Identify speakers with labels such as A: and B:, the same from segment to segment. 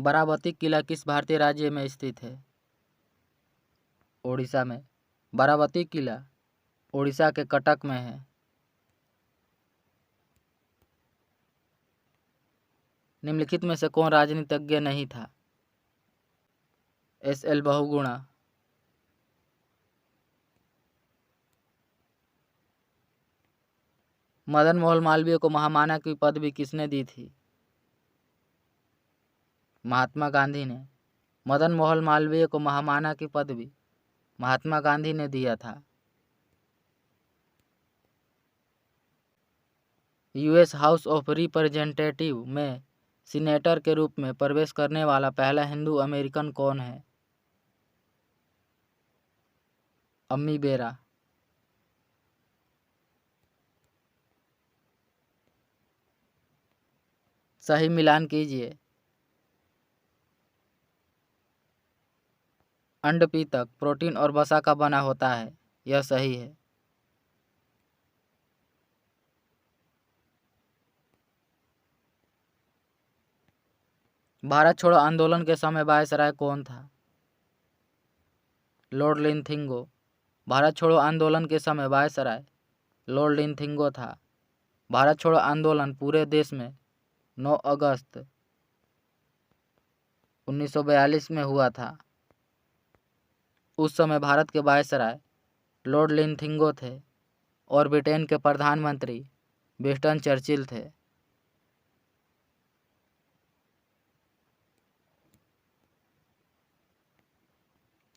A: बाराबती किला किस भारतीय राज्य में स्थित है? ओडिशा में। बाराबती किला ओडिशा के कटक में है। निम्नलिखित में से कौन राजनीतिज्ञ नहीं था? एस.एल. बहुगुणा। मदन मोहन मालवीय को महामानव की पदवी किसने दी थी? महात्मा गांधी ने। मदन मोहन मालवीय को महामानव की पदवी महात्मा गांधी ने दिया था। यूएस हाउस ऑफ रिप्रेजेंटेटिव में सीनेटर के रूप में प्रवेश करने वाला पहला हिंदू अमेरिकन कौन है? अम्मी बेरा। सही मिलान कीजिए। अंडपीतक प्रोटीन और वसा का बना होता है, यह सही है। भारत छोड़ो आंदोलन के समय वायसराय कौन था? लॉर्ड लिंथिंगो। भारत छोड़ो आंदोलन के समय वायसराय लॉर्ड लिंथिंगो था। भारत छोड़ो आंदोलन पूरे देश में 9 अगस्त 1942 में हुआ था। उस समय भारत के वायसराय लॉर्ड लिंथिंगो थे और ब्रिटेन के प्रधानमंत्री विंस्टन चर्चिल थे।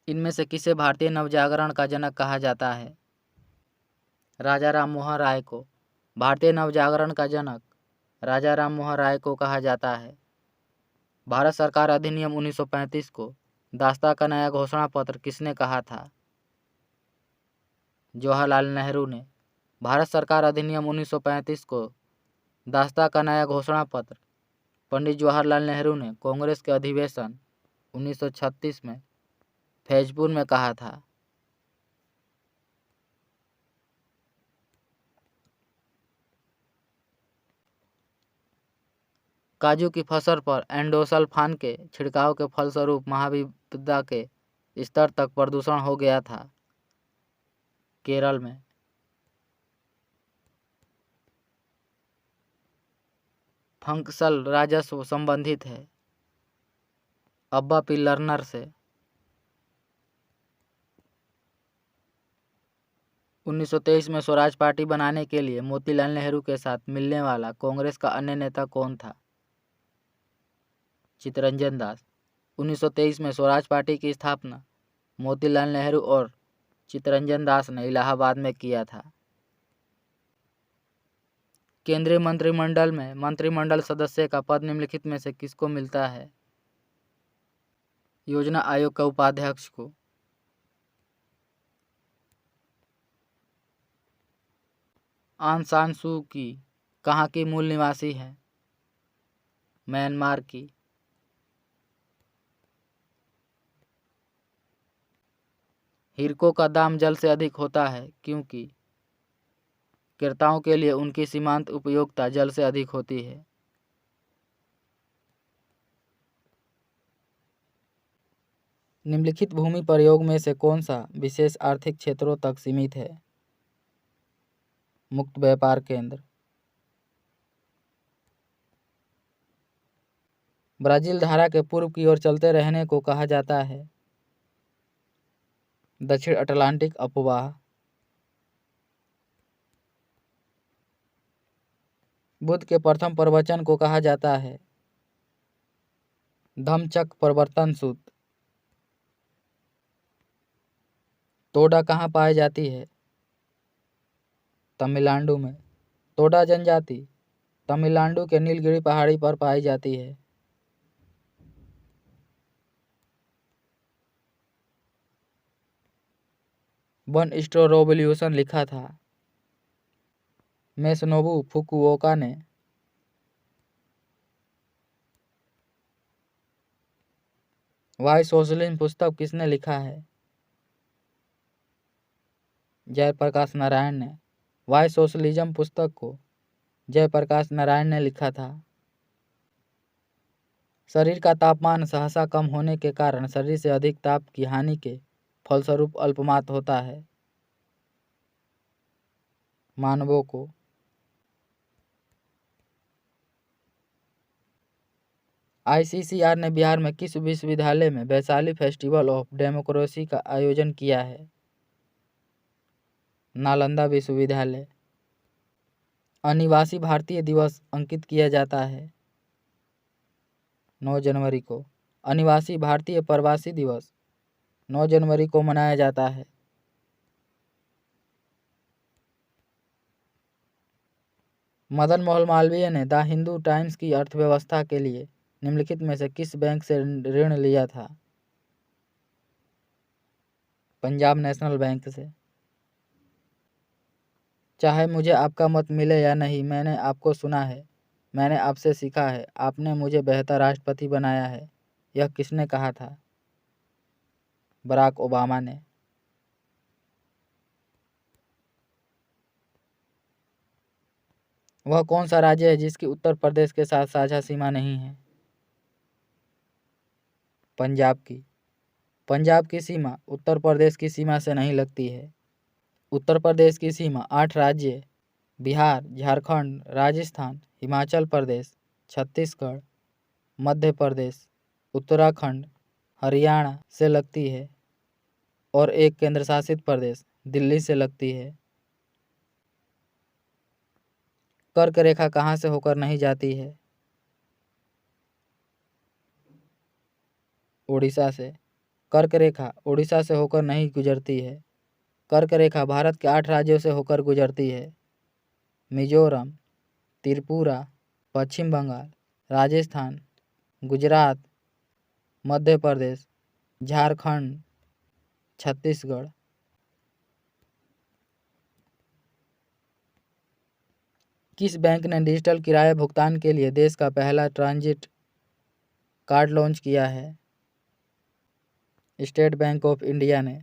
A: इनमें से किसे भारतीय नवजागरण का जनक कहा जाता है? राजा राम मोहन राय को। भारतीय नवजागरण का जनक राजा राम मोहन राय को कहा जाता है। भारत सरकार अधिनियम 1935 को दास्ता का नया घोषणा पत्र किसने कहा था? जवाहरलाल नेहरू ने। भारत सरकार अधिनियम 1935 को दास्ता का नया घोषणा पत्र पंडित जवाहरलाल नेहरू ने कांग्रेस के अधिवेशन 1936 में फैजपुर में कहा था। काजू की फसल पर एंडोसल्फान के छिड़काव के फलस्वरूप महाविपदा के स्तर तक प्रदूषण हो गया था। केरल में। फंक्शल राजस्व संबंधित है अब्बा पिल्लरनर से। 1923 में स्वराज पार्टी बनाने के लिए मोतीलाल नेहरू के साथ मिलने वाला कांग्रेस का अन्य नेता कौन था? चित्तरंजन दास। 1923 में स्वराज पार्टी की स्थापना मोतीलाल नेहरू और चित्तरंजन दास ने इलाहाबाद में किया था। केंद्रीय मंत्रिमंडल में मंत्रिमंडल सदस्य का पद निम्नलिखित में से किसको मिलता है? योजना आयोग का उपाध्यक्ष को। आंग सान सू की कहाँ की मूल निवासी है? म्यांमार की। हिरकों का दाम जल से अधिक होता है क्योंकि क्रेताओं के लिए उनकी सीमांत उपयोगिता जल से अधिक होती है। निम्नलिखित भूमि प्रयोग में से कौन सा विशेष आर्थिक क्षेत्रों तक सीमित है? मुक्त व्यापार केंद्र। ब्राजील धारा के पूर्व की ओर चलते रहने को कहा जाता है दक्षिण अटलांटिक अपवाह। बुद्ध के प्रथम प्रवचन को कहा जाता है धम्मचक्र प्रवर्तन सूत्र। तोडा कहाँ पाई जाती है? तमिलनाडु में। तोडा जनजाति तमिलनाडु के नीलगिरी पहाड़ी पर पाई जाती है। वन स्ट्रॉ रेवोल्यूशन लिखा था मेसनोबु फुकुओका ने। वाई सोशलिज्म पुस्तक किसने लिखा है? जयप्रकाश नारायण ने। वाई सोशलिज्म पुस्तक को जयप्रकाश नारायण ने लिखा था। शरीर का तापमान सहसा कम होने के कारण शरीर से अधिक ताप की हानि के फलस्वरूप अल्पमात होता है। मानवों को ICCR ने बिहार में किस विश्वविद्यालय में वैशाली फेस्टिवल ऑफ डेमोक्रेसी का आयोजन किया है? नालंदा विश्वविद्यालय। अनिवासी भारतीय दिवस अंकित किया जाता है 9 जनवरी को। अनिवासी भारतीय प्रवासी दिवस 9 जनवरी को मनाया जाता है। मदन मोहन मालवीय ने द हिंदू टाइम्स की अर्थव्यवस्था के लिए निम्नलिखित में से किस बैंक से ऋण लिया था? पंजाब नेशनल बैंक से। चाहे मुझे आपका मत मिले या नहीं, मैंने आपको सुना है, मैंने आपसे सीखा है, आपने मुझे बेहतर राष्ट्रपति बनाया है, यह किसने कहा था? बराक ओबामा ने। वह कौन सा राज्य है जिसकी उत्तर प्रदेश के साथ साझा सीमा नहीं है? पंजाब की। पंजाब की सीमा उत्तर प्रदेश की सीमा से नहीं लगती है। उत्तर प्रदेश की सीमा 8 राज्य बिहार, झारखंड, राजस्थान, हिमाचल प्रदेश, छत्तीसगढ़, मध्य प्रदेश, उत्तराखंड, हरियाणा से लगती है और एक केंद्र शासित प्रदेश दिल्ली से लगती है। कर्क रेखा कहाँ से होकर नहीं जाती है? उड़ीसा से। कर्क रेखा उड़ीसा से होकर नहीं गुजरती है। कर्क रेखा भारत के 8 राज्यों से होकर गुजरती है। मिजोरम, त्रिपुरा, पश्चिम बंगाल, राजस्थान, गुजरात, मध्य प्रदेश, झारखंड, छत्तीसगढ़। किस बैंक ने डिजिटल किराया भुगतान के लिए देश का पहला ट्रांजिट कार्ड लॉन्च किया है? स्टेट बैंक ऑफ इंडिया ने।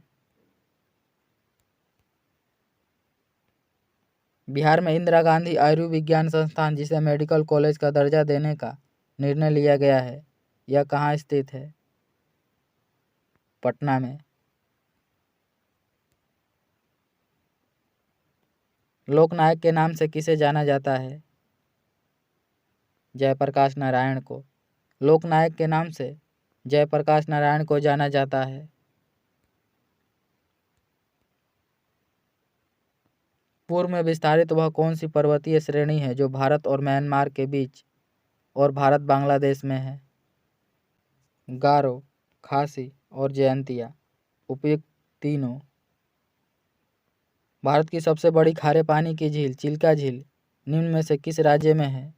A: बिहार में इंदिरा गांधी आयुर्विज्ञान संस्थान, जिसे मेडिकल कॉलेज का दर्जा देने का निर्णय लिया गया है, यह कहाँ स्थित है? पटना में। लोकनायक के नाम से किसे जाना जाता है? जयप्रकाश नारायण को। लोकनायक के नाम से जयप्रकाश नारायण को जाना जाता है। पूर्व में विस्तारित वह कौन सी पर्वतीय श्रेणी है जो भारत और म्यांमार के बीच और भारत बांग्लादेश में है? गारो, खासी और जयंतिया। उपयुक्त तीनों। भारत की सबसे बड़ी खारे पानी की झील चिल्का झील निम्न में से किस राज्य में है?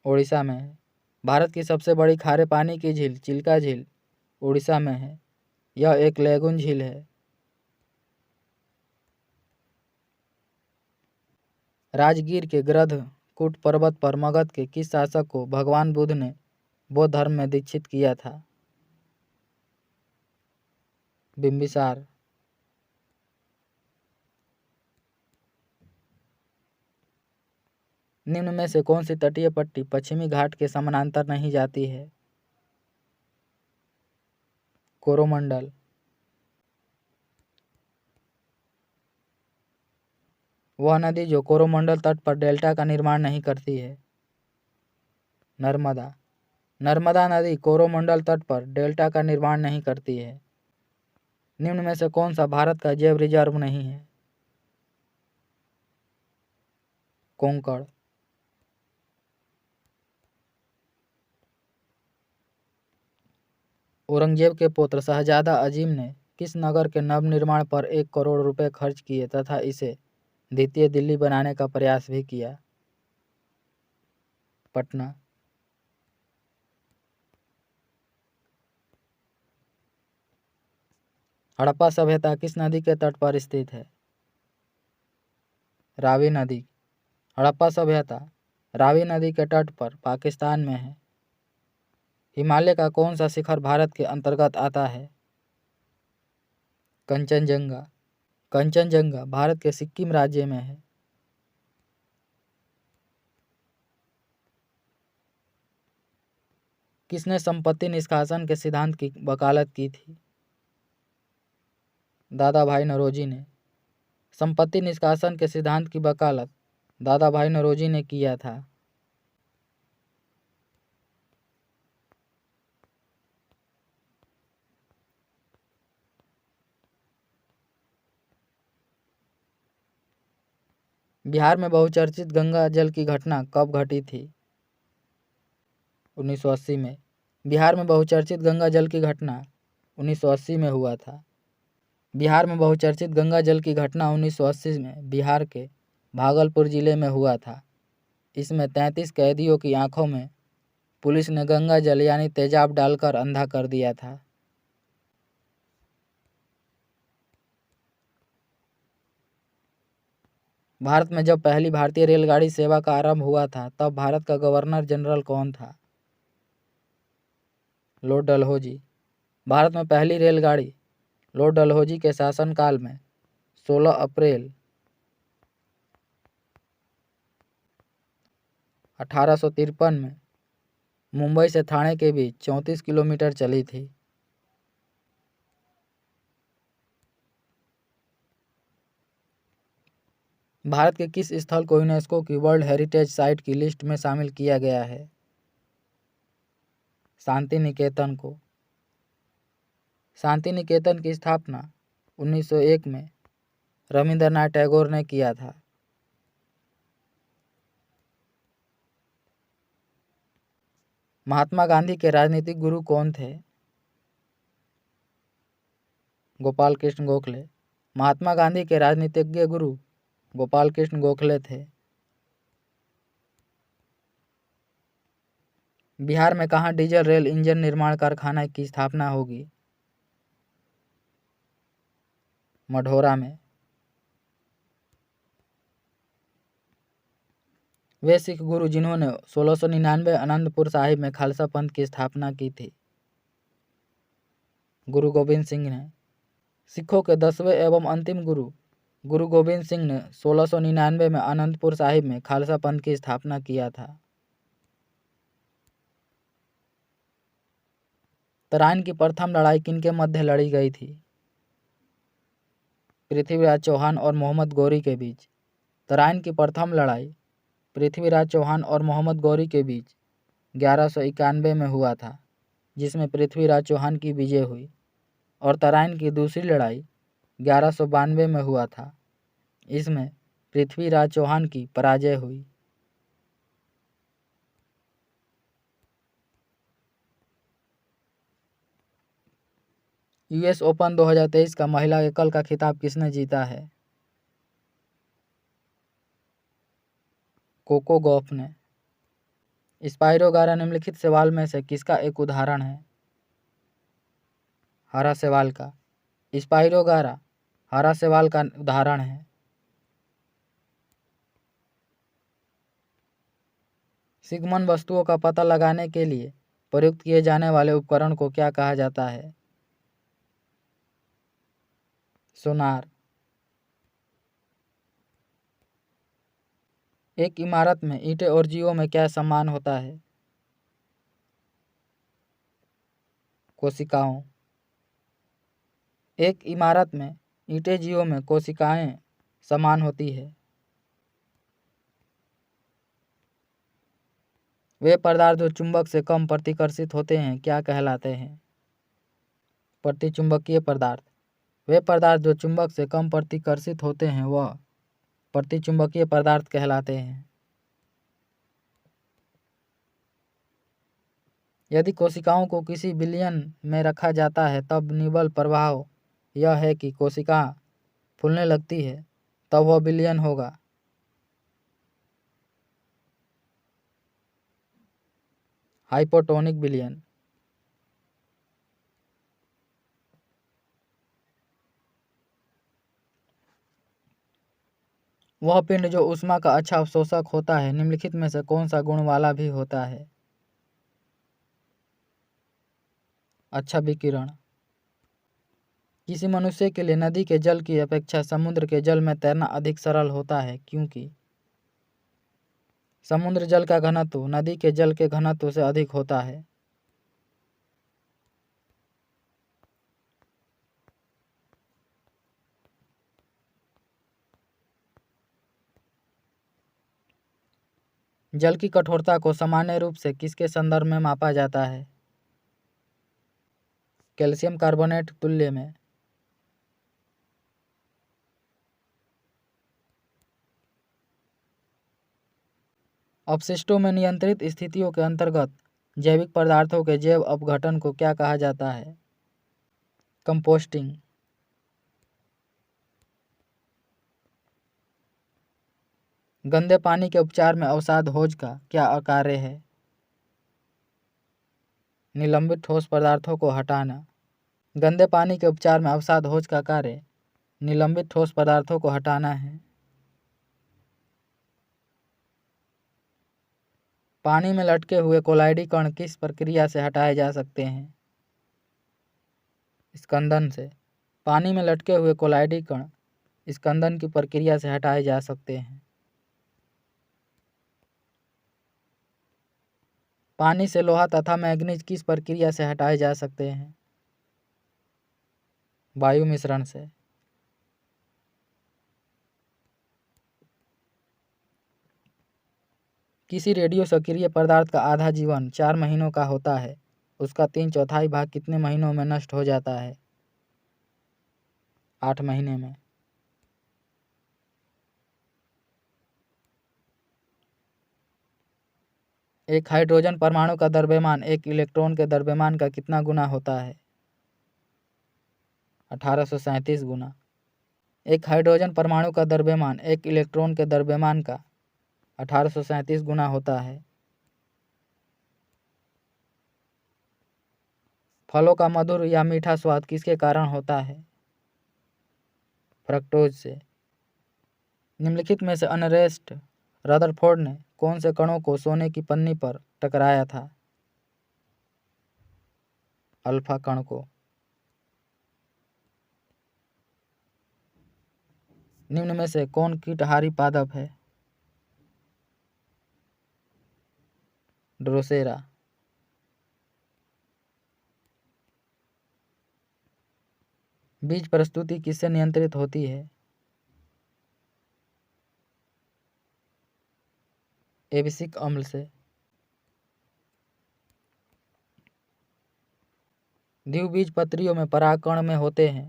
A: उड़ीसा में है। भारत की सबसे बड़ी खारे पानी की झील चिल्का झील उड़ीसा में है। यह एक लैगून झील है। राजगीर के गृध्रकूट पर्वत पर मगध के किस शासक को भगवान बुद्ध ने बौद्ध धर्म में दीक्षित किया था? बिंबिसार। निम्न में से कौन सी तटीय पट्टी पश्चिमी घाट के समानांतर नहीं जाती है? कोरोमंडल। वह नदी जो कोरोमंडल तट पर डेल्टा का निर्माण नहीं करती है? नर्मदा। नर्मदा नदी कोरोमंडल तट पर डेल्टा का निर्माण नहीं करती है। निम्न में से कौन सा भारत का जैव रिजर्व नहीं है? कोंकण। औरंगजेब के पुत्र शहजादा अजीम ने किस नगर के नवनिर्माण पर 1 करोड़ रुपए खर्च किए तथा इसे द्वितीय दिल्ली बनाने का प्रयास भी किया? पटना। हड़प्पा सभ्यता किस नदी के तट पर स्थित है? रावी नदी। हड़प्पा सभ्यता रावी नदी के तट पर पाकिस्तान में है। हिमालय का कौन सा शिखर भारत के अंतर्गत आता है? कंचनजंगा। कंचनजंगा भारत के सिक्किम राज्य में है। किसने संपत्ति निष्कासन के सिद्धांत की वकालत की थी? दादा भाई नौरोजी ने। संपत्ति निष्कासन के सिद्धांत की वकालत दादा भाई नौरोजी ने किया था। बिहार में बहुचर्चित गंगा जल की घटना कब घटी थी? 1980 में। बिहार में बहुचर्चित गंगा जल की घटना 1980 में हुआ था। बिहार में बहुचर्चित गंगा जल की घटना 1980 में बिहार के भागलपुर जिले में हुआ था। इसमें 33 कैदियों की आंखों में पुलिस ने गंगा जल यानी तेजाब डालकर अंधा कर दिया था। भारत में जब पहली भारतीय रेलगाड़ी सेवा का आरंभ हुआ था तब भारत का गवर्नर जनरल कौन था? लॉर्ड डलहौजी। भारत में पहली रेलगाड़ी लॉर्ड डलहौजी के शासनकाल में 16 अप्रैल 1853 में मुंबई से ठाणे के बीच 34 किलोमीटर चली थी। भारत के किस स्थल को यूनेस्को की वर्ल्ड हेरिटेज साइट की लिस्ट में शामिल किया गया है? शांति निकेतन को। शांति निकेतन की स्थापना 1901 में रविंद्रनाथ टैगोर ने किया था। महात्मा गांधी के राजनीतिक गुरु कौन थे? गोपाल कृष्ण गोखले। महात्मा गांधी के राजनीतिज्ञ गुरु गोपाल कृष्ण गोखले थे। बिहार में कहाँ डीजल रेल इंजन निर्माण कारखाना की स्थापना होगी? मढ़ौरा में। वे सिख गुरु जिन्होंने 1699 आनंदपुर साहिब में खालसा पंथ की स्थापना की थी? गुरु गोविंद सिंह ने। सिखों के 10वें एवं अंतिम गुरु गुरु गोविंद सिंह ने 1699 में आनंदपुर साहिब में खालसा पंथ की स्थापना किया था। तराइन की प्रथम लड़ाई किनके मध्य लड़ी गई थी? पृथ्वीराज चौहान और मोहम्मद गौरी के बीच। तराइन की प्रथम लड़ाई पृथ्वीराज चौहान और मोहम्मद गौरी के बीच 1191 में हुआ था, जिसमें पृथ्वीराज चौहान की विजय हुई, और तराइन की दूसरी लड़ाई 1192 में हुआ था। इसमें पृथ्वीराज चौहान की पराजय हुई। यूएस ओपन 2023 का महिला एकल का खिताब किसने जीता है? कोको गॉफ ने। स्पाइरो गारा निम्नलिखित शैवाल में से किसका एक उदाहरण है? हरा शैवाल का। स्पाइरो गारा हरा शैवाल का उदाहरण है। सिग्मन वस्तुओं का पता लगाने के लिए प्रयुक्त किए जाने वाले उपकरण को क्या कहा जाता है? सोनार। एक इमारत में ईंटें और जीवों में क्या समान होता है? कोशिकाओं। एक इमारत में ईंटें जीवों में कोशिकाएं समान होती है। वे पदार्थ जो चुंबक से कम प्रतिकर्षित होते हैं क्या कहलाते हैं? प्रतिचुंबकीय पदार्थ। वे पदार्थ जो चुंबक से कम प्रतिकर्षित होते हैं वह प्रतिचुंबकीय पदार्थ कहलाते हैं। यदि कोशिकाओं को किसी विलयन में रखा जाता है तब निबल प्रभाव यह है कि कोशिका फूलने लगती है, तब वह विलयन होगा। हाइपोटोनिक विलयन। वह पिंड जो ऊष्मा का अच्छा अवशोषक होता है निम्नलिखित में से कौन सा गुण वाला भी होता है? अच्छा विकिरण। किसी मनुष्य के लिए नदी के जल की अपेक्षा समुद्र के जल में तैरना अधिक सरल होता है, क्योंकि समुद्र जल का घनत्व नदी के जल के घनत्व से अधिक होता है। जल की कठोरता को सामान्य रूप से किसके संदर्भ में मापा जाता है? कैल्शियम कार्बोनेट तुल्य में। अपशिष्टों में नियंत्रित स्थितियों के अंतर्गत जैविक पदार्थों के जैव अपघटन को क्या कहा जाता है? कंपोस्टिंग। गंदे पानी के उपचार में अवसाद होज का क्या कार्य है? निलंबित ठोस पदार्थों को हटाना। गंदे पानी के उपचार में अवसाद होज का कार्य निलंबित ठोस पदार्थों को हटाना है। पानी में लटके हुए कोलाइडी कण किस प्रक्रिया से हटाए जा सकते हैं? स्कंदन से। पानी में लटके हुए कोलाइडी कण स्कंदन की प्रक्रिया से हटाए जा सकते हैं। पानी से लोहा तथा मैग्नीज किस प्रक्रिया से हटाए जा सकते हैं? वायु मिश्रण से। किसी रेडियो सक्रिय पदार्थ का आधा जीवन 4 महीनों का होता है, उसका 3/4 भाग कितने महीनों में नष्ट हो जाता है? 8 महीने में। एक हाइड्रोजन परमाणु का द्रव्यमान एक इलेक्ट्रॉन के द्रव्यमान का कितना गुना होता है? 1837 गुना। एक हाइड्रोजन परमाणु का द्रव्यमान एक इलेक्ट्रॉन के द्रव्यमान का 1837 गुना होता है। फलों का मधुर या मीठा स्वाद किसके कारण होता है? फ्रक्टोज से। निम्नलिखित में से अर्नेस्ट रदरफोर्ड ने कौन से कणों को सोने की पन्नी पर टकराया था? अल्फा कण को। निम्न में से कौन कीटहारी पादप है? ड्रोसेरा। बीज प्रस्तुति किससे नियंत्रित होती है? एबिसिक अम्ल से। द्विबीजपत्रियों में परागकण में होते हैं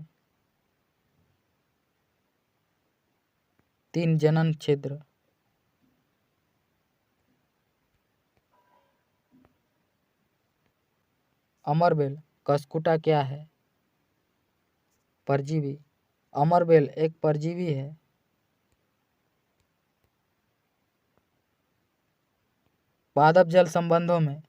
A: 3 जनन छिद्र। अमरबेल कस्कुटा क्या है? परजीवी। अमरबेल एक परजीवी है। पादप जल संबंधों में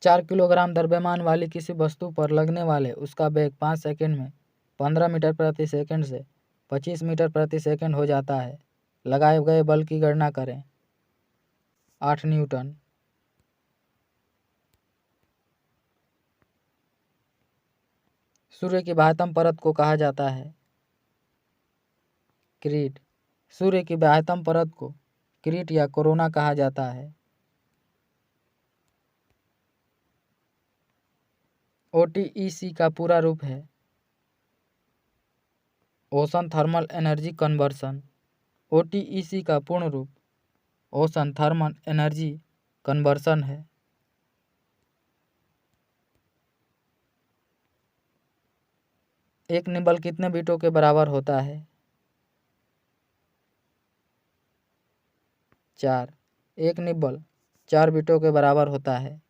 A: चार किलोग्राम द्रव्यमान वाली किसी वस्तु पर लगने वाले उसका वेग 5 सेकंड में 15 मीटर प्रति सेकंड से 25 मीटर प्रति सेकंड हो जाता है। लगाए गए बल की गणना करें। 8 न्यूटन। सूर्य की बाह्यतम परत को कहा जाता है? क्रीट। सूर्य की बाह्यतम परत को क्रीट या कोरोना कहा जाता है। OTEC का पूरा रूप है ocean thermal energy conversion. OTEC का पूर्ण रूप ओशन थर्मल एनर्जी कन्वर्सन है। एक निबल कितने बीटों के बराबर होता है? 4। एक निबल 4 बीटों के बराबर होता है।